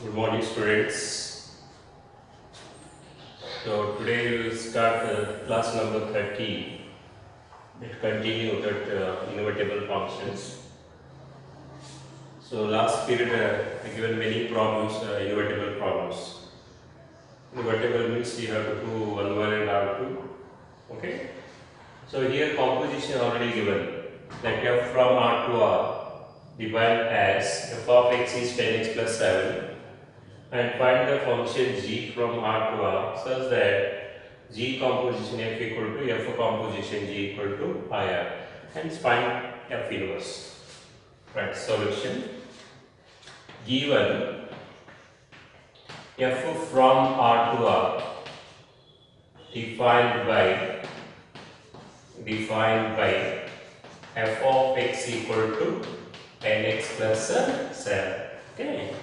Good morning, students. So today we will start class number 30. It continue that invertible functions. So last period I given many problems, invertible problems. Invertible means you have to do one and R2. Okay. So here composition already given. That f from R to R defined as f of x is 10x plus 7. And find the function g from R to R such that g composition f equal to f composition g equal to IR. Hence find f inverse. Right, solution. Given f from R to R defined by f of x equal to 10x plus 7. Okay.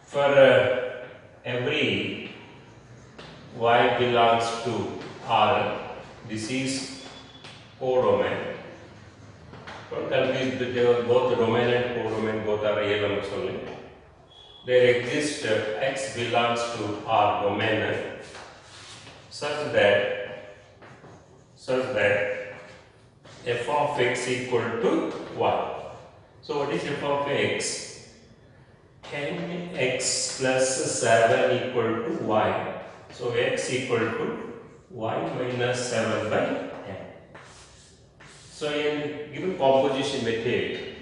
For every y belongs to R, this is codomain. Don't confuse between both domain and codomain, both are real numbers only. There exists x belongs to R domain such that f of x equal to y. So what is f of x? 10x plus 7 equal to y. So x equal to y minus 7 by 10. So in given composition method,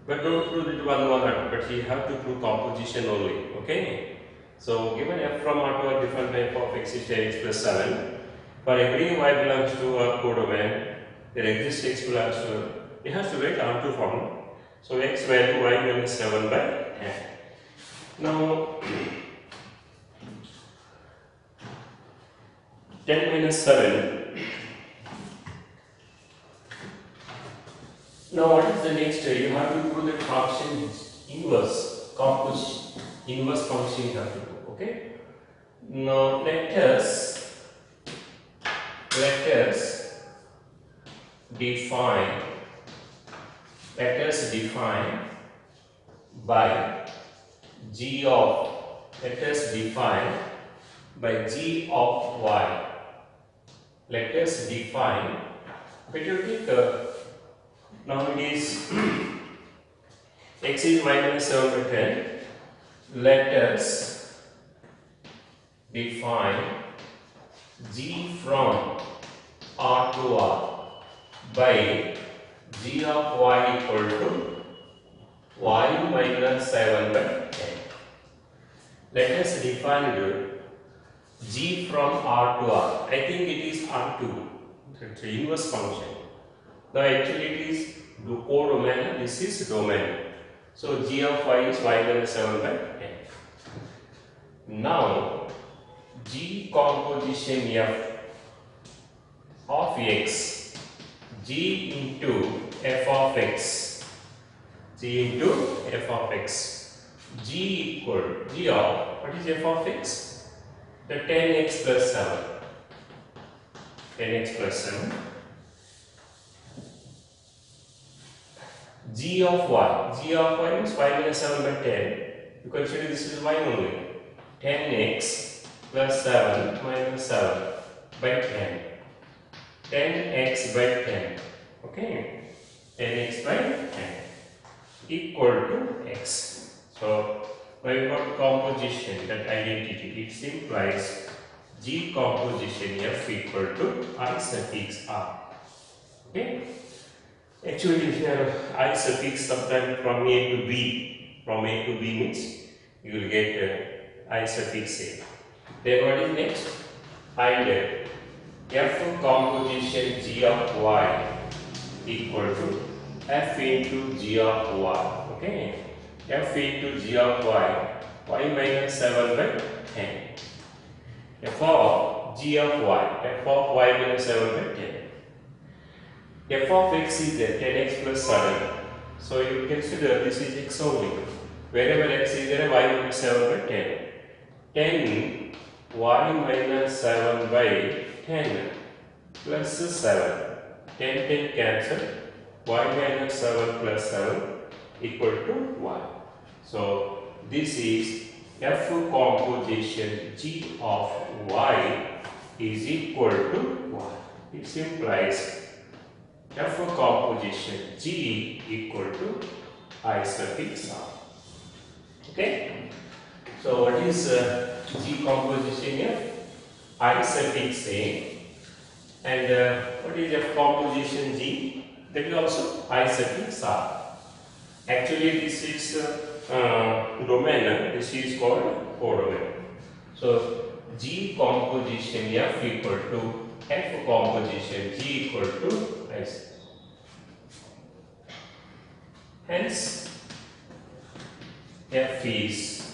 but don't prove it one, but you have to prove composition only. Okay. So given f from R to R defined by f of x is 10x plus 7. For every y belongs to a codomain, there exists x belongs to, it has to write R2 form. So x value y minus 7 by 10. Now 10 minus 7. Now what is the next? You have to prove that function is inverse composition. Inverse function you have to do. Okay. Now let us define by g of y. Let us define, but you take now it is x is y minus 7 by 10. Let us define g from R to R by g of y equal to y minus 7 by 10. Let us define g from R to R. I think it is R2. It's an inverse function. Now actually it is codomain, this is domain. So g of y is y minus 7 by 10. Now g composition f of x, g into f of x, g equal g of, what is f of x? The 10x plus 7. 10x plus 7. G of y means y minus 7 by 10. You consider this is y only. 10x plus 7 minus 7 by 10. 10x by 10. Okay. 10x by 10 equal to x. So when we got composition, that identity, it implies g composition f equal to I suffix r. Okay. Actually, here I suffix sometimes from A to B. From A to B means you will get I suffix A. Then what is next? Find f composition g of y equal to f into g of y. Okay. F into g of y minus 7 by 10. F of g of y minus 7 by 10. F of x is there, 10x plus 7. So you consider this is x only. Wherever x is there, y minus 7 by 10. 10 y minus 7 by 10 plus 7. 10 cancel. Y minus 7 plus 7 equal to 1. So this is F composition G of Y is equal to 1. It implies F composition G equal to I suffix R. Okay. So what is G composition here? I suffix A. And what is F composition G? That is also I suffix R. Actually, this is domain. This is called codomain. So G composition F equal to F composition G equal to S. Hence, F is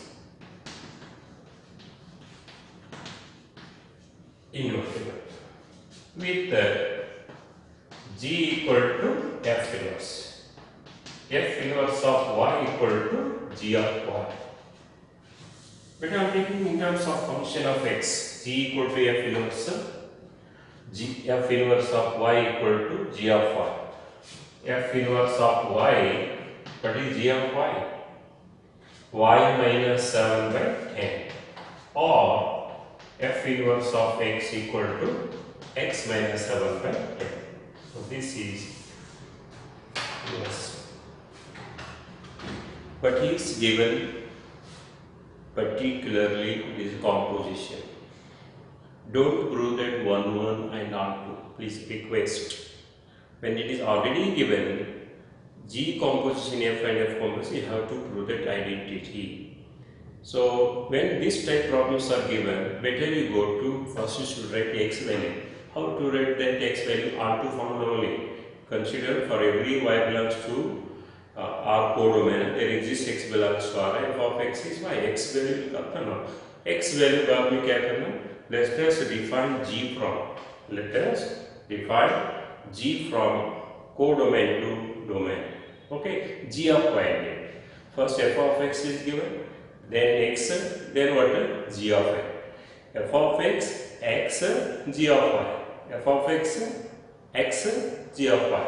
invertible with G equal to F inverse. F inverse of Y equal to G of Y. But I am taking in terms of function of X. G equal to F inverse. F inverse of Y equal to G of Y. F inverse of Y, what is G of Y? Y minus 7 by 10. Or F inverse of X equal to X minus 7 by 10. So this is yes. But he is given particularly this composition. Don't prove that 1, 1 and not 2. Please request. When it is already given G composition F and F composition, you have to prove that identity. So when this type problems are given, better you go to first you should write X value. How to write that X value? R2 formula only. Consider for every Y belongs to R codomain, there exists X belongs to R. F of X is Y. X value no. X value का आपने क्या करना? Let us define G from. Let us define G from codomain to domain. Okay, G of Y. First F of X is given, then X, then what? G of Y. F of X, X, G of Y. F of X, X, G of Y.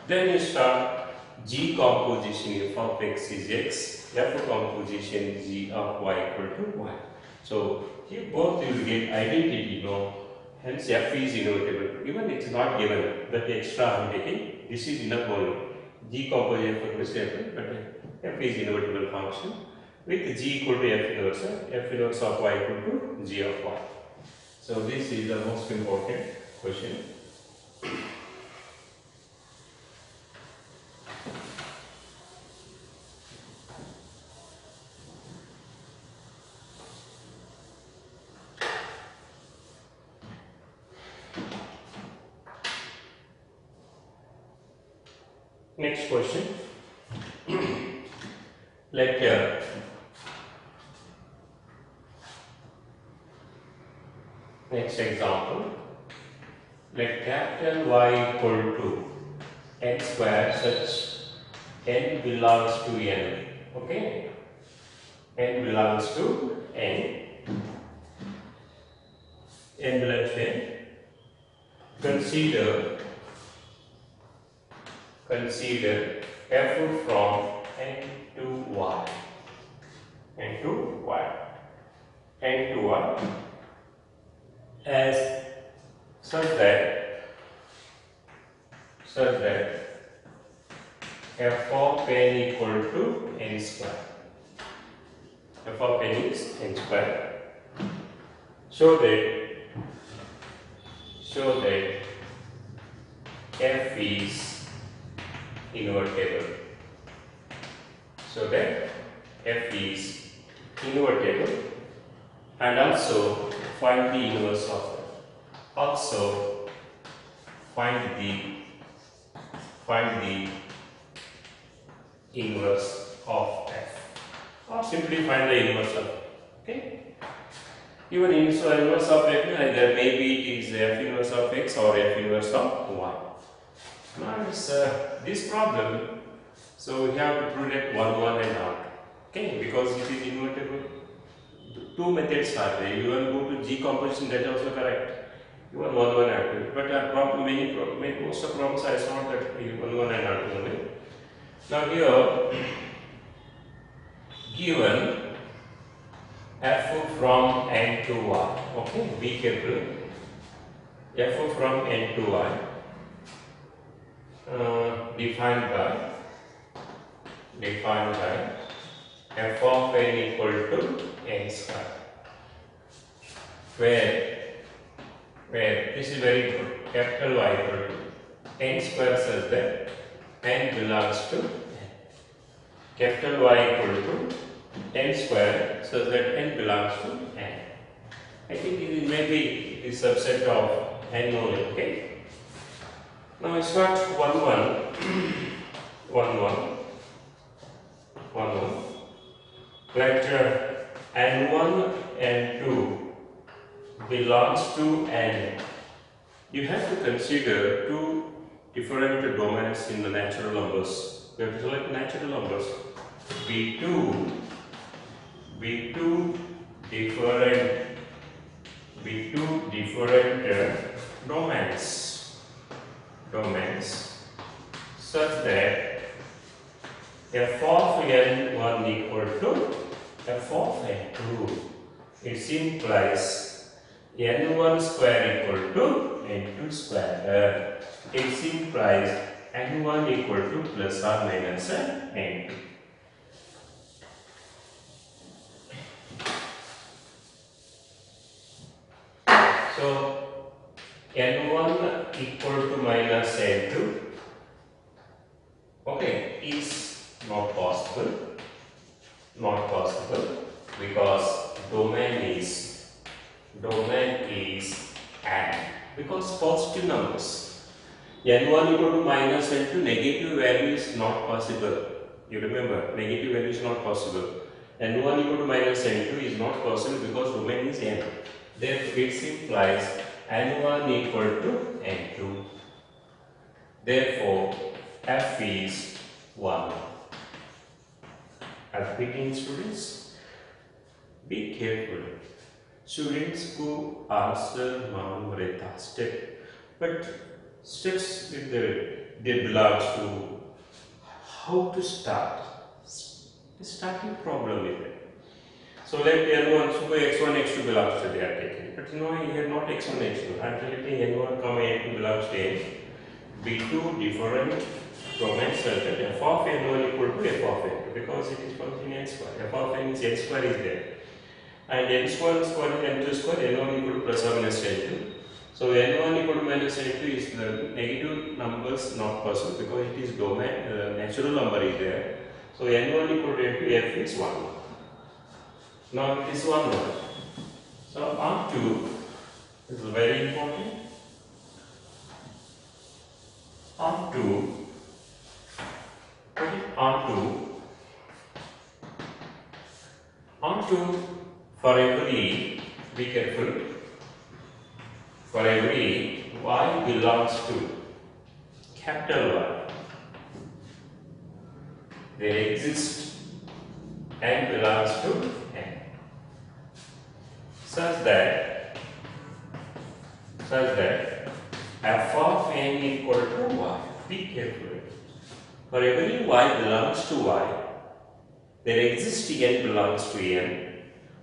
Then you start G composition F of X is X, F composition G of Y equal to Y. So here both you will get identity, no? Hence F is invertible. Even it is not given, that extra I am taking, this is enough only. G composition for this F, but F is invertible function with G equal to F inverse of Y equal to G of Y. So this is the most important question. Next question. Let next example. Let capital Y equal to n square such n belongs to n. Okay, n belongs to n. N belongs to n. Consider f from n to y. N to y. N to y as such that f of n equal to n square. F of n is n square. Show that f is invertible. So that f is invertible, and also find the inverse of f. Also find the inverse of f, or simply find the inverse of f. Okay. Even inverse of f, either maybe it is f inverse of x or f inverse of y. Now this problem, so we have to prove that 1, 1 and not. Okay, because it is invertible. Two methods are there. You want to go to G composition, that is also correct. You want 1, 1 and 2. But most of the problems I saw that 1, 1 and not only. Now here, given f from n to y. Okay, be careful. F from n to y defined by f of n equal to n square, where this is very good, capital Y equal to n square such that n belongs to n. Capital Y equal to n square such that n belongs to n. I think it may be a subset of n only. Okay. Now it's got 1 1 let n1 n2 belongs to n. You have to consider two different domains in the natural numbers. We have to select natural numbers. B2 different domains such that f of n1 equal to f of n2. It implies n1 square equal to n2 square. It implies n1 equal to plus or minus n2. So n1 equal to minus n2, okay, is not possible because domain is n, because positive numbers. n1 equal to minus n2, negative value is not possible. You remember, negative value is not possible. n1 equal to minus n2 is not possible because domain is n. Therefore, it implies n1 equal to n2. Therefore, f is 1. Are you picking, students? Be careful. Students who answer Mamrita step, but steps they belongs to how to start. The starting problem is there. So let n1, so x1, x2 belongs to they are taken. But no, here not x1, x2. I am selecting n1, n2 belongs to n. B2 different domains such that f of n1 equal to f of n2 because it is function n square. F of n is n square is there. And n square square is n2 square, n1 equal to plus or minus n2. So n1 equal to minus n2 is the negative numbers not possible because it is domain, natural number is there. So n1 equal to n2, f is 1. Now it is 1 1. So on 2 is very important. On 2, for every, be careful, for every y belongs to capital Y, there exists n belongs to n, such that f of n equal to y. Be careful. For every y belongs to y, there exists n belongs to n,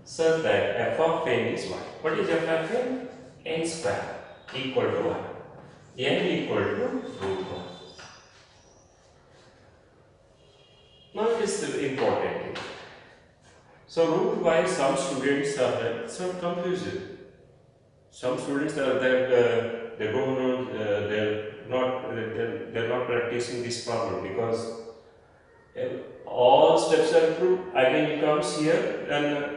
such that f of n is y. What is f of n? N square equal to y. N equal to root 1. Now it is important. So root y, some students are so confused. Some students are that they don't know, they're not practicing this problem because all steps are true. Again it comes here and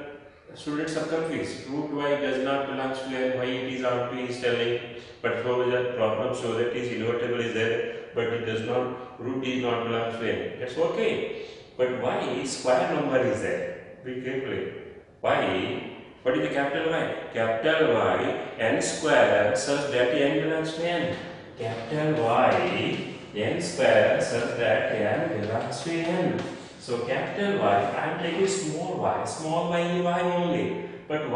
students are confused. Root y does not belong to n, why it is on 2 is telling, but so that problem show that is invertible is there, but it does not, root is not belong to n. That's okay. But y, square number is there. Be careful. Y, what is the capital Y? Capital Y, n square such that n belongs to n. Capital Y, n square such that n belongs to n. So capital Y, I am taking small y in y only. But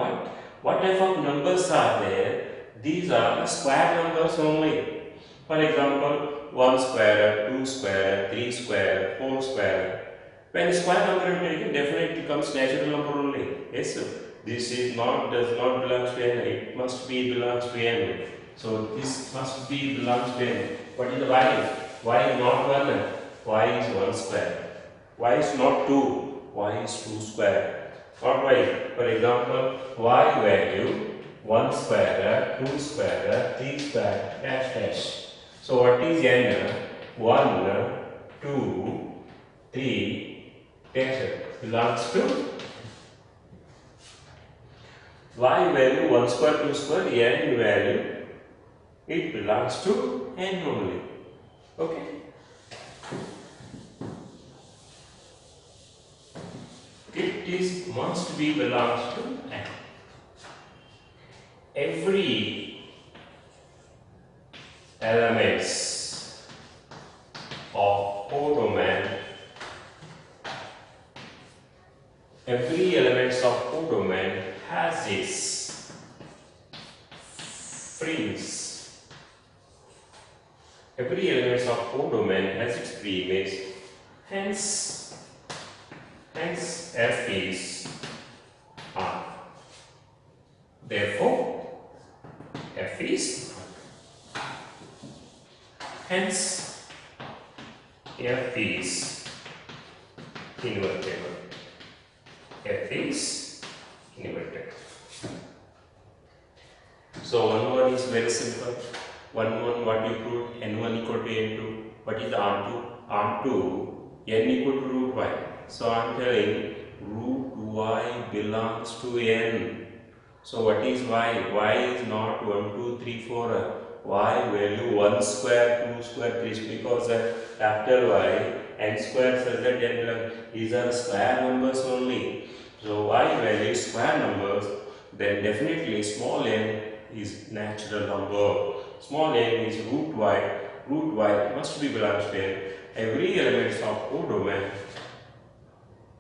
what type of numbers are there? These are square numbers only. For example, 1 square, 2 square, 3 square, 4 square. When square number is taken, definitely becomes natural number only. Yes, sir. This is not does not belongs to n. It must be belongs to n. So this must be belongs to n. What is the y? Y is not 1. Y is 1 square. Y is not 2. Y is 2 square. Not y. For example, y value 1 square, 2 square, 3 square, dash dash. So what is n? 1, 2, 3, dash belongs to y value 1 square, 2 square, n value, it belongs to n only. Okay. It is must be belongs to n. Every elements of codomain, every elements of codomain has its premise. Every elements of codomain has its premise. Hence F is R. Therefore, F is R. Hence, F is invertible. F is invertible. So, 1 is very simple. 1 what you put, n1 equal to n2. What is r2? r2, n equal to root y. So, I am telling root y belongs to n. So, what is y? Y is not 1, 2, 3, 4. Y value 1 square, 2 square, 3 because after y, n square such that n these are square numbers only. So, y value square numbers, then definitely small n is natural number. Small n is root y. Root y must be belongs to n. Every element of codomain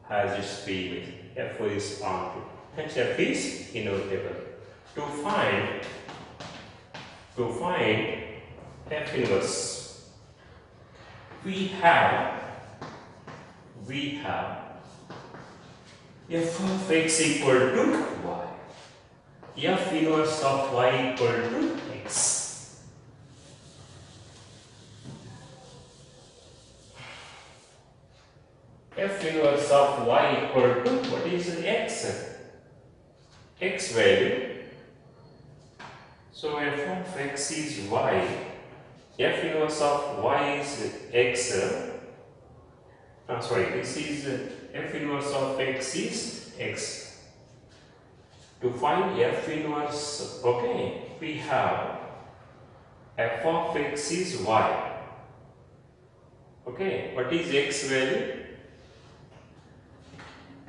has its premise. F is R2. Hence F is invertible. To find F inverse, we have F of x equal to y. F inverse of y equal to x. F inverse of y equal to what is x? X value. So f of x is y. F inverse of y is x. This is f inverse of x is x. To find f inverse, okay, we have f of x is y. Okay, what is x value?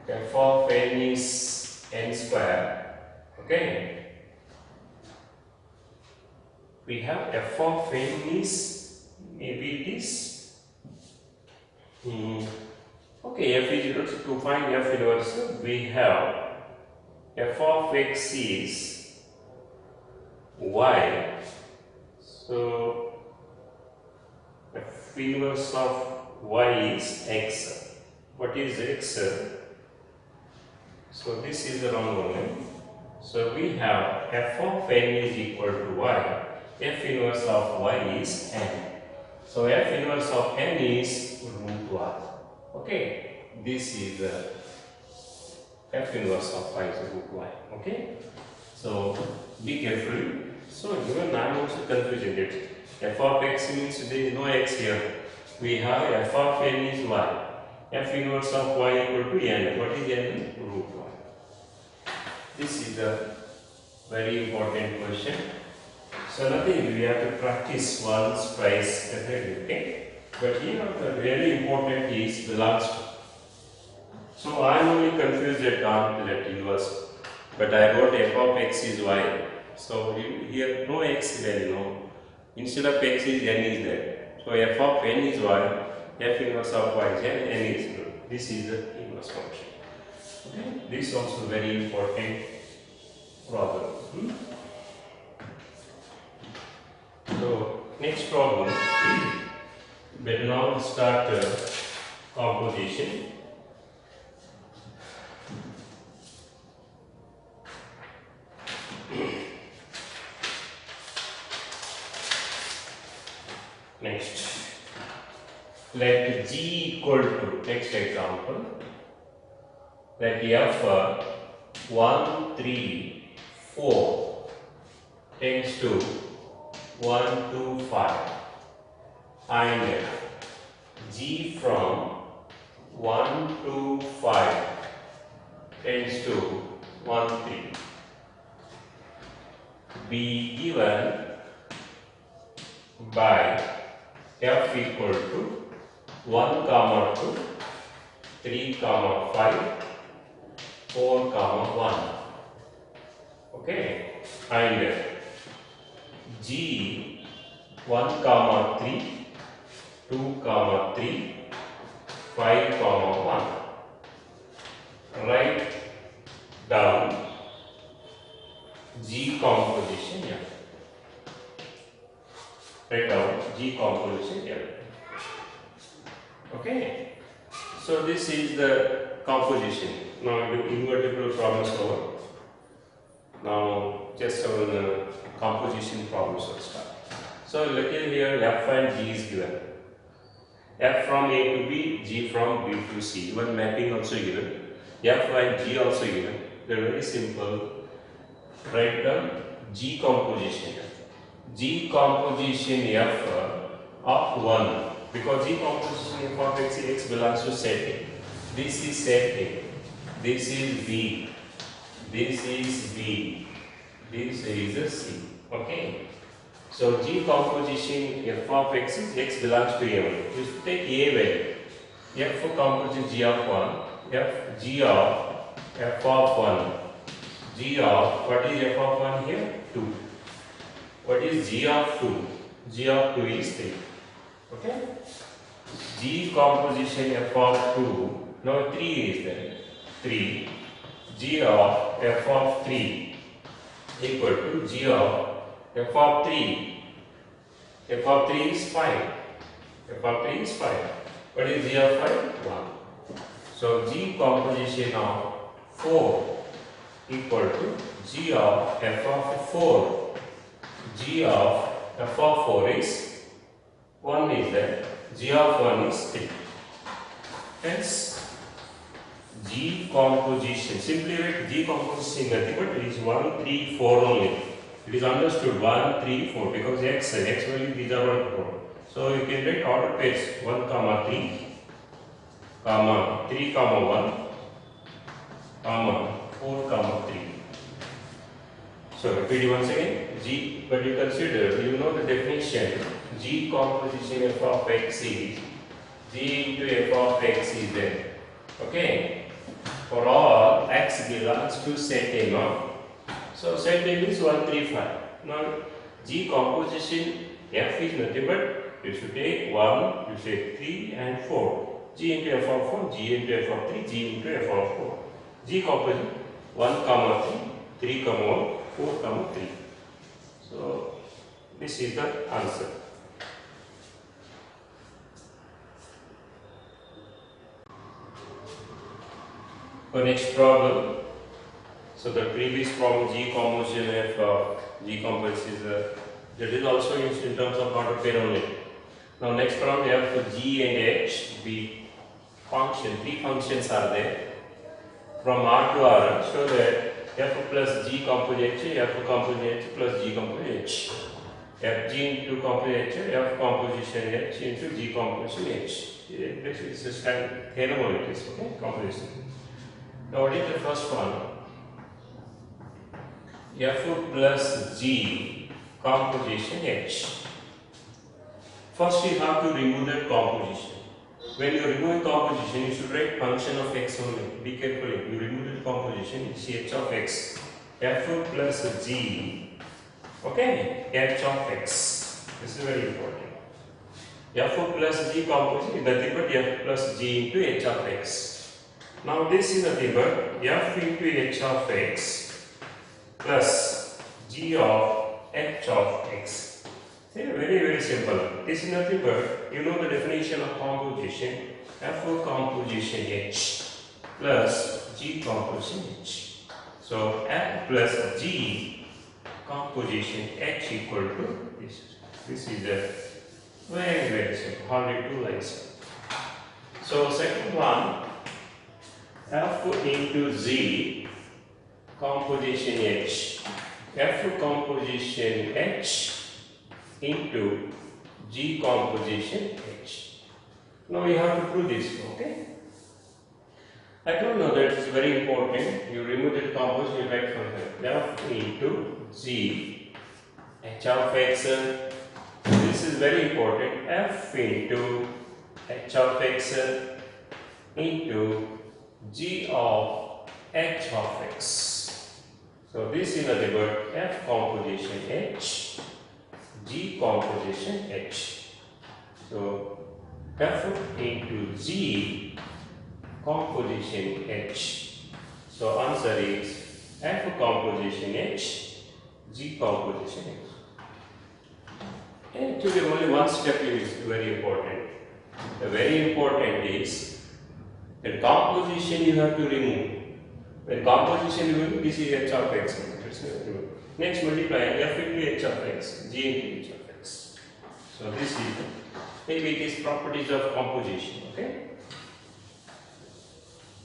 F of n is n square. Okay. We have f of n is, maybe it is, okay, f is equal to find f inverse, we have f of x is y. So, f inverse of y is x. What is x? So, this is the wrong one. So, we have f of n is equal to y. F inverse of y is n. So, f inverse of n is root y. Okay. This is f inverse of y is root y. Okay. So, be careful. So, even I am also confusing it. F of x means there is no x here. We have f of n is y. F inverse of y equal to n. What is n? Root y. This is the very important question. So nothing, we have to practice once, twice, definitely. Okay? But here the really important is belongs to. So I am only confused at that inverse. But I wrote f of x is y. So here no x value, no. Instead of x is n is there. So f of n is y, f inverse of y is n is 0. This is the inverse function. Okay? This is also very important problem. So next problem, better now start composition. let G equal to, next example, let F 1, 3, 4 tends to 1, 2, 5 and G from 1 to 5 tends to 1, 3 be given by F equal to 1, 2, 3, 5, 4, 1. Okay, and G 1, 3, 2, 3, 5, 1. Write down G composition here. Write down G composition here. Okay, so this is the composition. Now the invertible problems over. Now just our composition problems will start. So look at here, F and G is given. F from A to B, G from B to C. Even mapping also given. F and G also given. They are very simple. Write down G composition. G composition F of 1. Because G composition F of x belongs to set A. This is set A. This is B. This is B. This is a C. Okay. So G composition F of x belongs to A1. You should take A value. F for composition G of 1. G of F of 1. G of, what is F of 1 here? 2. What is G of 2? G of 2 is 3. Okay. G composition F of 2. Now 3 is there. 3. G of F of 3 equal to G of F of 3. F of 3 is 5. F of 3 is 5. What is G of 5? 1. So G composition of 4 equal to G of F of 4. G of F of 4 is 1 is there. G of 1 is 3. Hence G composition, simply write G composition nothing but it is 1, 3, 4 only. It is understood 1, 3, 4 because x value these are 1, 4. So you can write order pairs 1, 3, 3, 1, 4, 3. So repeat once again. G, but you consider, you know the definition. G composition F of x is G into F of x is there. Okay. For all x belongs to set A, no? So set A means 1, 3, 5. Now G composition F is nothing but you should take 1, you take 3 and 4. G into F of 4, G into F of 3, G into F of 4. G composition 1, 3, 3, 1, 4, 3. So this is the answer. For next problem, so the previous problem G composition F G composition that is also in terms of order pair only. Now next problem we have for G and H be function, 3 functions are there from R to R, so that F plus G composite H, F composite H plus G composite H. F G into composite H, F composition H into G composition H. This is a standard theorem only, okay? Composition. Now what is the first one? F plus G composition H. First you have to remove that composition. When you remove composition, you should write function of x only. Be careful, you remove the composition, it's h of x. F plus G, okay, h of x. This is very important. F plus G composition is nothing but F plus G into h of x. Now this is nothing but F into h of x plus G of h of x. See, very simple. This is nothing but, you know the definition of composition, F composition H plus G composition H. So F plus G composition H equal to this. This is a very simple, only 2 lines. So second one, F into Z composition H. F composition H into G composition H. Now you have to prove this, okay? I don't know that it's very important. You remove the composition, you write from here. F into G H of X. This is very important. F into H of X into G of H of X. So this is nothing but F composition H, G composition H. So F into G composition H. So answer is F composition H, G composition H. And today only one step is very important. The very important is that composition you have to remove. When composition you remove, this is H of X. Next multiply F into H of X, G into H of X. So this is maybe it is properties of composition. Okay.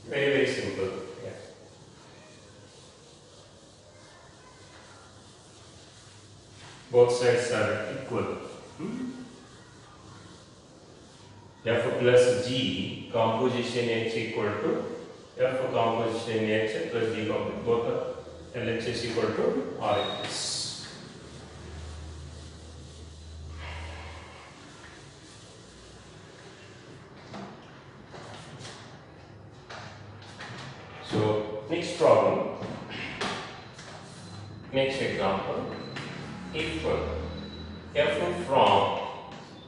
Very simple. Yeah. Both sides are equal. F plus G composition H equal to F composition H plus G composition, both are LHS equal to RHS. So next problem, next example, if F from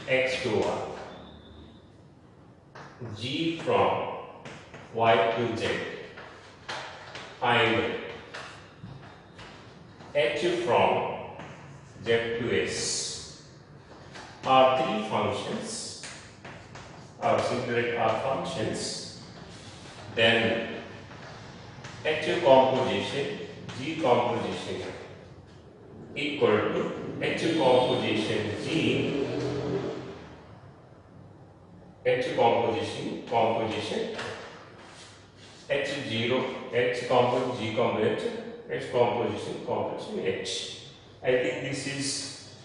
X to Y, G from Y to Z, and H from Z to S are three functions, or simply are functions, then H composition, G composition equal to H composition G, H composition H0, H composition, G composition, H composition H. I think this is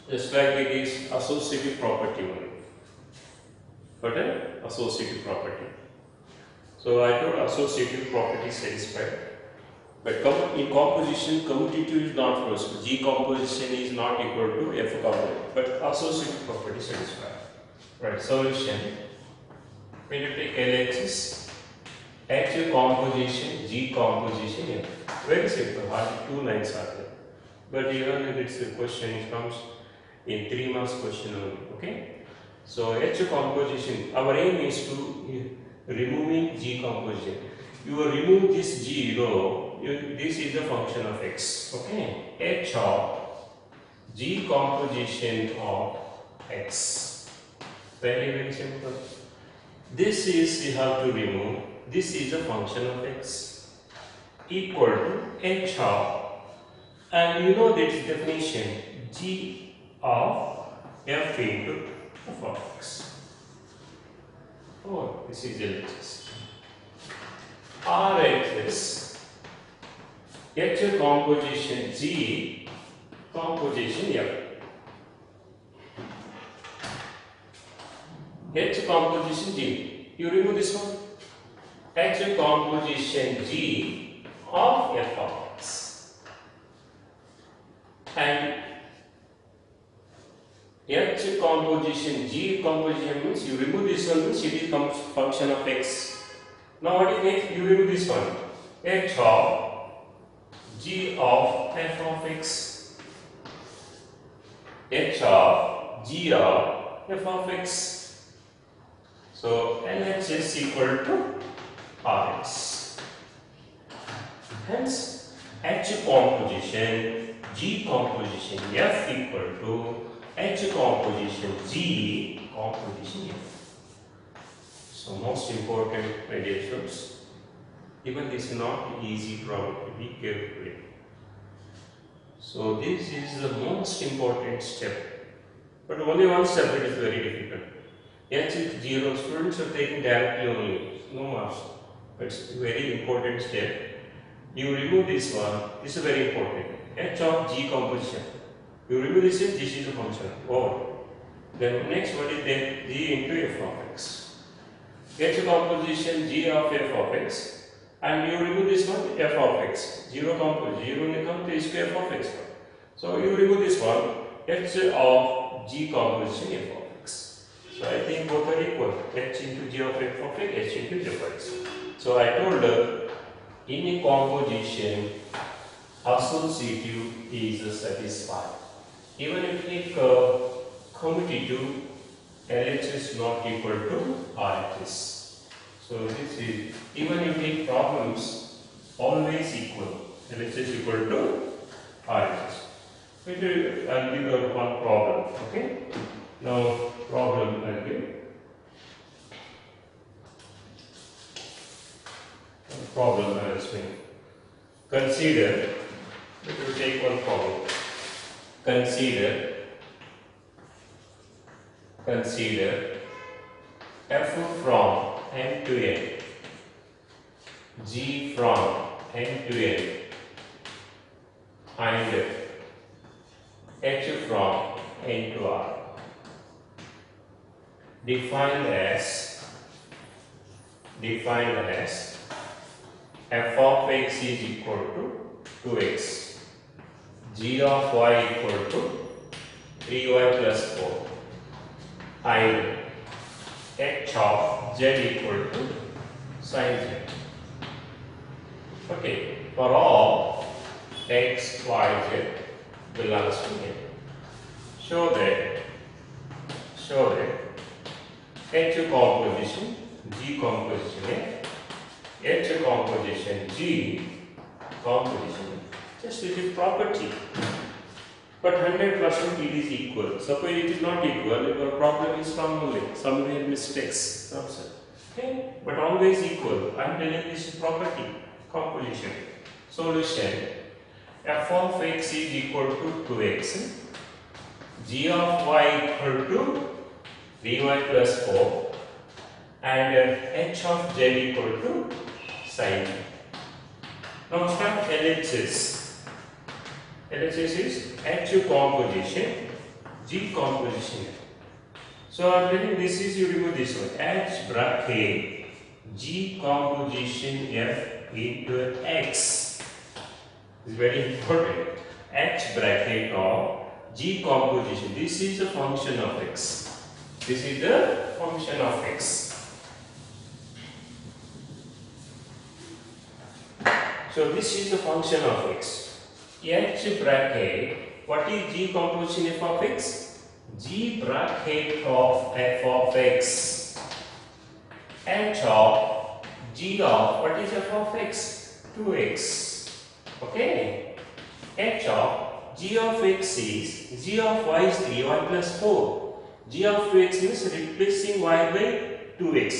just like it is associative property only, but an associative property. So I told associative property satisfied, but in composition commutative is not possible. G composition is not equal to F composition, but associative property satisfied. Right, solution. When you take LHS, H composition, G composition F. Very simple, hardly 2 lines are there. But even if it's a question, it comes in 3 marks question only. Okay. So H composition, our aim is to removing G composition. You remove this G row, this is the function of X. Okay. H of G composition of X. Very simple. This is you have to remove. This is a function of X equal to H of, and you know this definition, G of F into F of X. Oh, this is LHS. RHS, H composition G, composition F. H composition G. You remove this one. H composition G of F of X. And H composition G composition means you remove this one, means it becomes function of X. Now what is next? You remove this one. H of G of F of X. H of G of F of X. So LHS equal to RX. Hence H composition G composition F equal to H composition G composition F. So most important, my dear students, even this is not easy problem, be careful. So this is the most important step, but only one step it is very difficult. H is 0. Students are taking directly only, no marks. But it's a very important step. You remove this one. This is very important. H of G composition. You remove this is a function. Over. Then next what is then G into f of x. H composition G of f of x. And you remove this one f of x. 0 composition. 0 will come to square f of x. So you remove this one. H of G composition f of x. So I think both are equal. H into G of f of x, H into G of x. So I told her in a composition associative is satisfied. Even if you take commutative, LH is not equal to RHS. So this is, even if you take problems, always equal. LH is equal to RHS. I'll give you one problem. Okay. Now problem I'll give. Problem I will explain. Consider. Let me take one problem. Consider f from n to n, g from n to n, and h from n to r. Defined as f of x is equal to 2x, g of y equal to 3y plus 4, and h of z equal to sin z. Okay, for all x, y, z belongs to n. Show that H composition, G composition, H composition, G composition, just it is property. But 100% it is equal. Suppose it is not equal, your problem is from only somewhere mistakes. Okay, but always equal. I am telling this is property, composition. Solution: f of x is equal to 2x, g of y equal to 3y plus 4, and h of z equal to sin. Now start LHS. LHS is H composition, G composition. So I am telling this is, you remove this one, H bracket G composition F into X. This is very important. H bracket of G composition. This is a function of X. This is the function of X. So this is the function of X. H bracket, what is G composition f of x? G bracket of f of x. H of G of, what is f of x? 2x. Okay. H of G of x is, G of y is 3y plus 4. G of 2x means replacing y by 2x.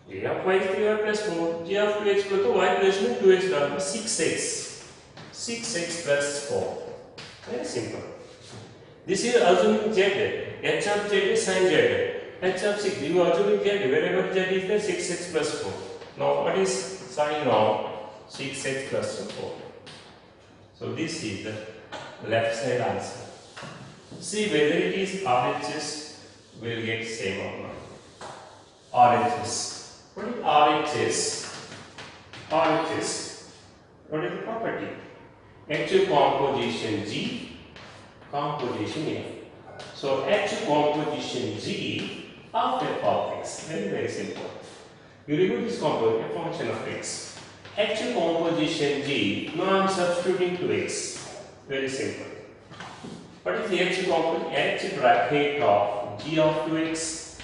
G of y is 3y plus 4. G of 2x equal to y plus 2x down 6x. 6x plus 4. Very simple. This is assuming z. H of z is sin z. H of 6. You assuming z. Wherever z is there, 6x plus 4. Now what is sin of 6x plus 4? So this is the left side answer. See whether it is RHS, will get same or not. RHS. What is RHS? RHS. What is the property? H composition G, composition F. So H composition G of f of x. Very, very simple. You remove this composition, function of x. H composition G, now I am substituting to x. Very simple. What is the H composition? H bracket of G of 2x.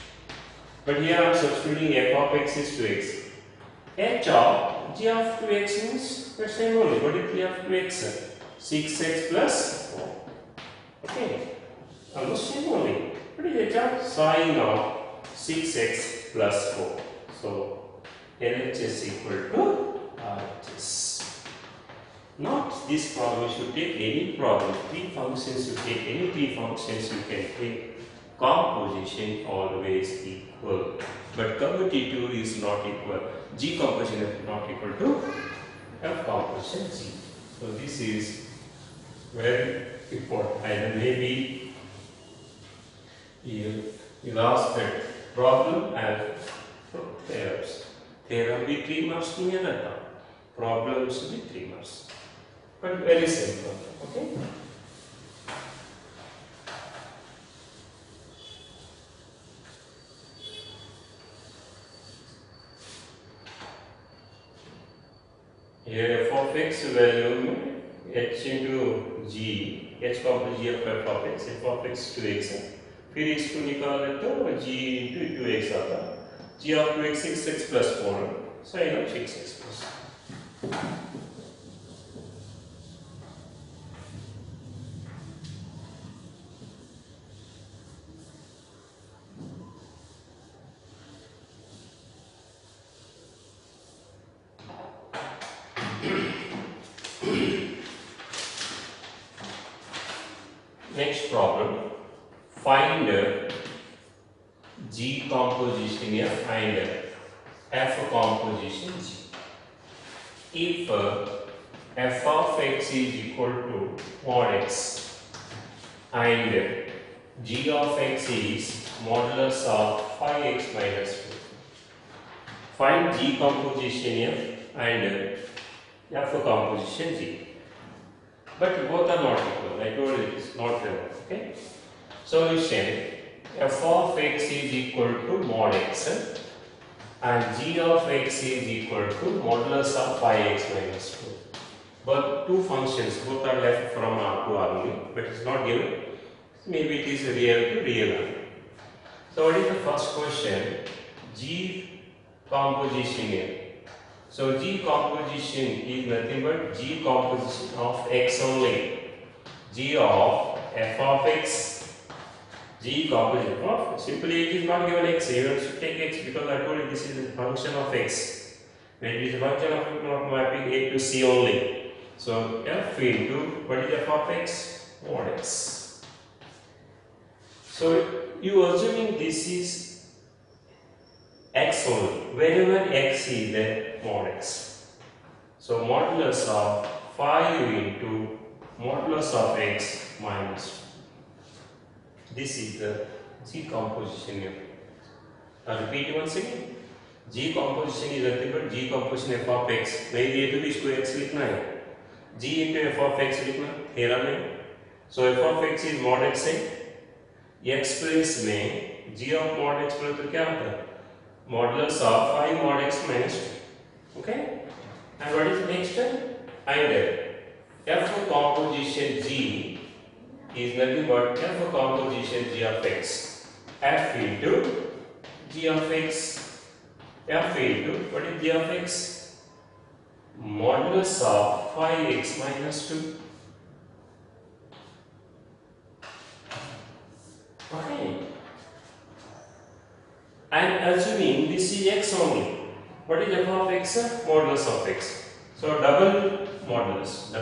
But here I am substituting f of x is 2x. H of G of 2x means the same only. What is G of 2x? 6x plus 4. Okay. Almost same only. What is H of sin of 6x plus 4? So LHS equal to RHS. Not this problem, you should take any problem. Three functions, you take any three functions you can take. composition always equal, but commutative is not equal. G composition is not equal to F composition G. So this is very important. And maybe you ask that problem and theorems. Theorem be 3 marks to another. Problem should be 3 marks. But very simple. Okay. Here f of x value h into g, h composite g of x to x है. फिर इसको निकाले तो g into 2x आता है. G of 2x is 6 plus 4, sin of 6x plus. Next problem, find G composition F and F composition G. If f of x is equal to mod x and g of x is modulus of 5x minus 4, find G composition F and F composition G. But both are not equal. I told you it is not equal. Okay. Solution: f of x is equal to mod x and g of x is equal to modulus of 5x minus 4. But two functions, both are left from R to R only, but it is not given. Maybe it is real to real. So what is the first question? G composition here. So G composition is nothing but G composition of x only. G of f of x. G composition of, simply it is not given x, you have to take x because I told you this is a function of x. When it is a function of mapping A to C only. So f into, what is f of x? Mod x. So you assuming this is x only. Whenever x is there, mod x. So modulus of 5 into modulus of x minus 2. This is the G composition here. I'll repeat once again. G composition is nothing but G composition f of x. नहीं दिए तो भी इसको x लिखना है. G into f of x लिखना theorem में. So f of x is mod x है. x प्लेस में G of mod x place तो क्या होता है? Modulus of 5 mod x minus 2. Okay. And what is the next one? And f composition G is nothing but f composition G of x. F into G of x. F into, what is G of x? Modulus of 5x minus 2. Okay. I am assuming this is x only. What is f of x? Modulus of x. So double modulus.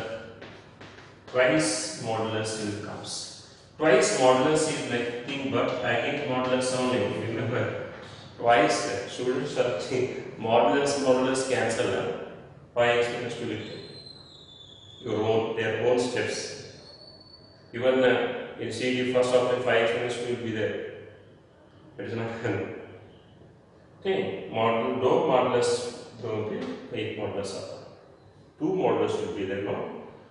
Twice modulus will comes. Twice modulus is nothing but again modulus only. Remember, twice students are saying modulus cancel. 5x minus 2 will your own their own steps. Even in CD first option 5x minus 2 will be there. It is not done. Okay, modulus don't be 8 modulus. 2 modulus will be there now.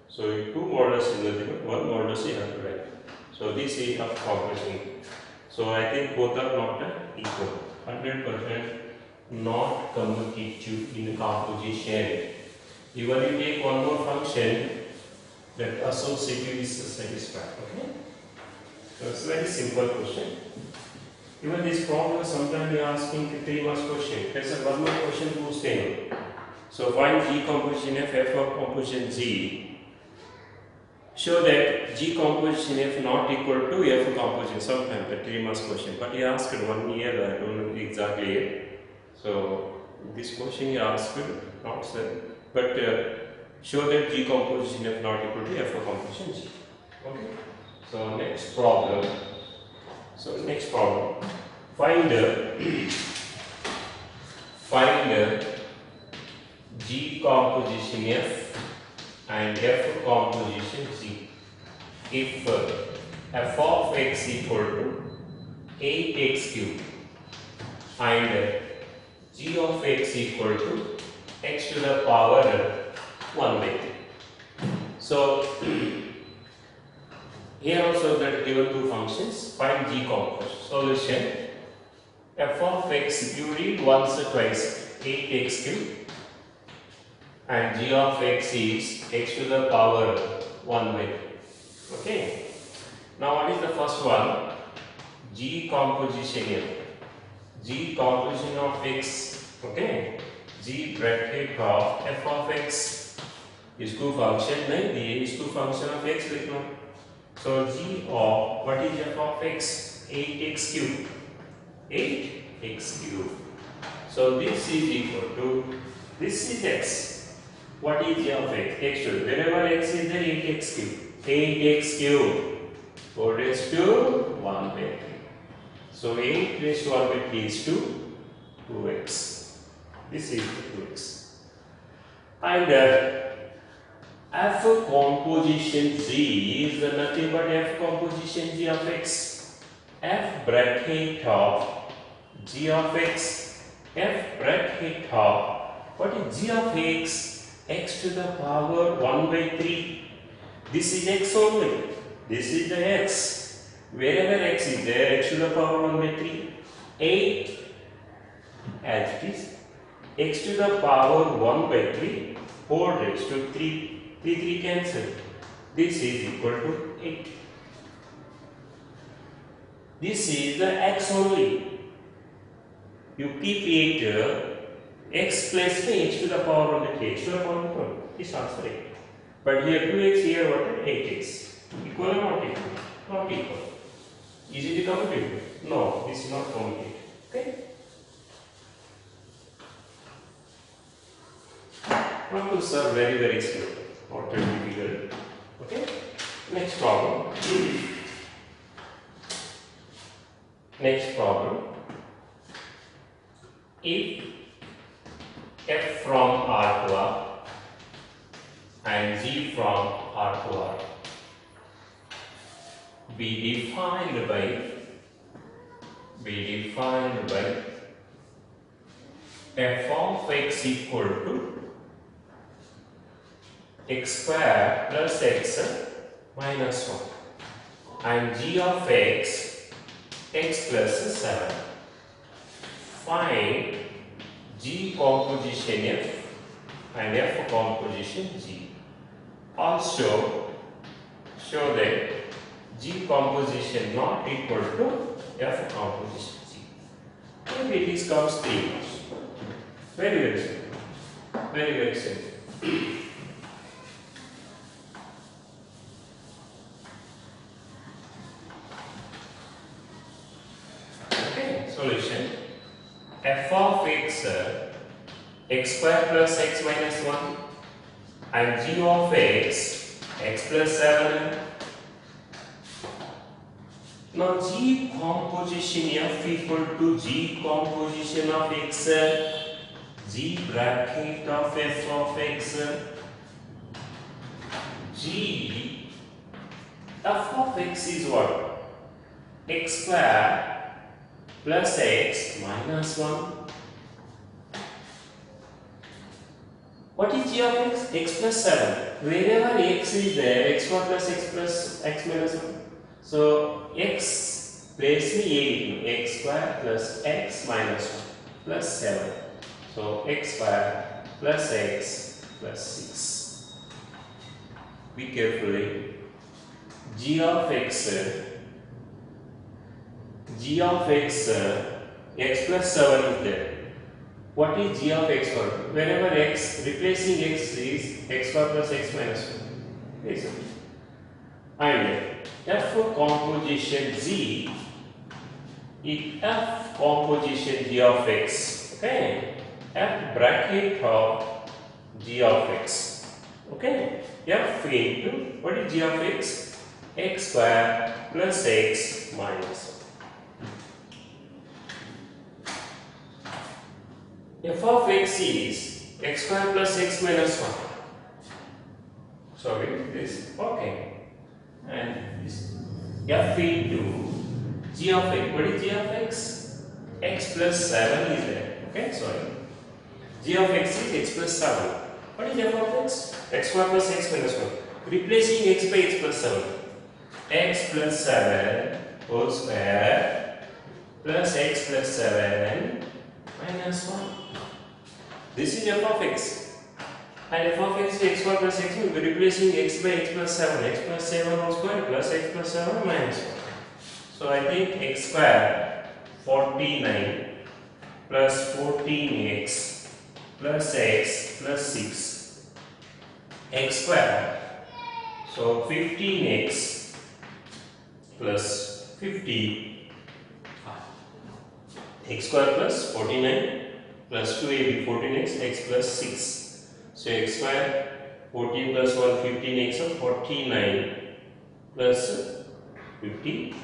So 2 modulus is nothing but 1 modulus you have to write. So this is of composition. So I think both are not equal. 100% not commutative in composition. Even you take one more function, that associative is satisfied. Okay. So it's a very simple question. Even this problem sometimes you are asking 3 marks question. There's a one more question to stay. So find G composition F of composition G. Show that G composition F not equal to F composition. Sometimes a 3 marks question. But he asked 1 year, I don't know exactly yet. So this question he asked not said, but show that G composition F not equal to F composition G. Okay. So next problem. So next problem. Find G composition F and F composition G. If f of x equal to 8x cubed and g of x equal to x to the power 1 by 3. So here also that given two functions, find g composition. Solution: f of x, you read once or twice, 8x cubed and g of x is x to the power 1 by 3. Okay. Now what is the first one? G composition here. G composition of x. Okay. G bracket of f of x is two function. नहीं दिए is two function of x लिखना. So g of what is f of x? 8x cubed. 8x cubed. So this is equal to this is x. What is g of x? X cubed. Wherever x is there, 8x cubed. 8x cubed. 4 raised to 1 by 3. So 8 raised to 1 by 3 is 2x. This is 2x. And f composition z is nothing but f composition g of x. F bracket of g of x. F bracket of what is g of x? X to the power 1 by 3. This is x only. This is the x. Wherever x is there, x to the power 1 by 3. 8 as it is. X to the power 1 by 3. 4 raised to 3. 3 cancel. This is equal to 8. This is the x only. You keep 8 x plus x to the power 1 by 3. X to the power 1. This answer 8. But here 2x, here what? 8x. Equal or not equal? Not equal. Is it commutative? No, this is not commutative. Okay? Problems are very simple, not very difficult. Okay? Next problem. Next problem. If f from R to R and g from R to R be defined by f of x equal to x square plus x minus 1 and g of x plus 7. Find g composition f and f composition g. Also show that g composition not equal to f composition g. Maybe this comes 3 marks. Very simple. Very simple. Okay, solution. F of x, x square plus x minus 1 and g of x plus 7. Now g composition f equal to g composition of x, g bracket of f of x, g f of x is what? X square plus x minus 1. What is g of x? X plus 7. Wherever x is there, x1 plus x plus x minus 1. So x place me a x square plus x minus 1 plus 7. So x square plus x plus 6. Be carefully. G of x x plus 7 is there. What is g of x for? Whenever x replacing x is x square plus x minus 1. Is it? And f composition z is f composition g of x. Okay, f bracket of g of x. Okay, f into what is g of x? X square plus x minus 1. f of x is x square plus x minus 1. Sorry, this, okay. And this f into g of x. What is g of x? X plus 7 is there. Okay, sorry. G of x is x plus 7. What is f of x? X square plus x minus 1. Replacing x by x plus 7. X plus 7 whole square plus x plus 7 minus 1. This is f of x. And f of x is x square plus x, will be replacing x by x plus 7. X plus 7 whole square plus x plus 7 minus 1. So I think x square 49 plus 14x plus x plus 6 x square. So 15x plus 50 x square plus 49 plus 2ab 14x x plus 6. So x square 14 plus 1 15x of 49 plus 50.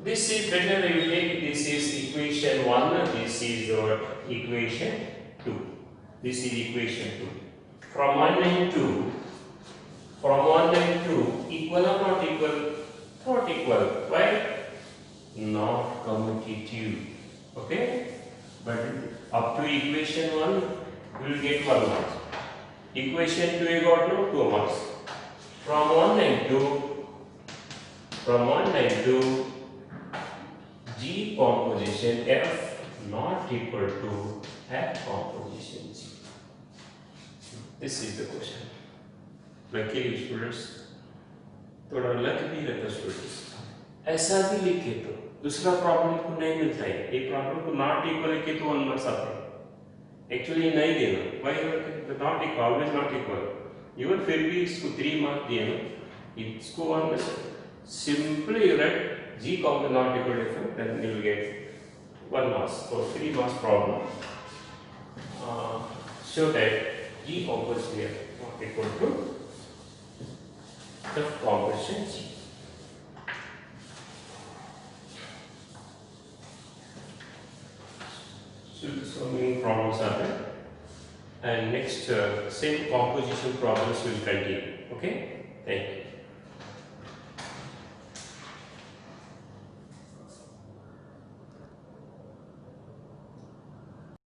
This is better you take, this is equation 1, this is your equation 2. This is equation 2. From 1 and 2, equal or not equal? Not equal. Why? Not commutative. Okay? But up to equation 1, you will get 1 mark. Equation 2 you got no 2 marks. From 1 and 2, G composition F not equal to F composition G. This is the question. Luckily students, थोड़ा luck भी रहता students. ऐसा भी लिखे तो दूसरा problem को नहीं मिलता है. एक प्रॉब्लम को नॉट इक्वल लिखे तो 1 मार्क्स आता है. एक्चुअली नहीं देना. Why not equal? Always not equal. Even फिर भी इसको 3 मार्क्स दिए ना. इसको 1 में simply you write G component not equal to F, then you will get 1 marks. So 3 marks problem. Show that G composition here not equal to the composition G. So many problems are there. And next same composition problems will continue. Okay, thank you.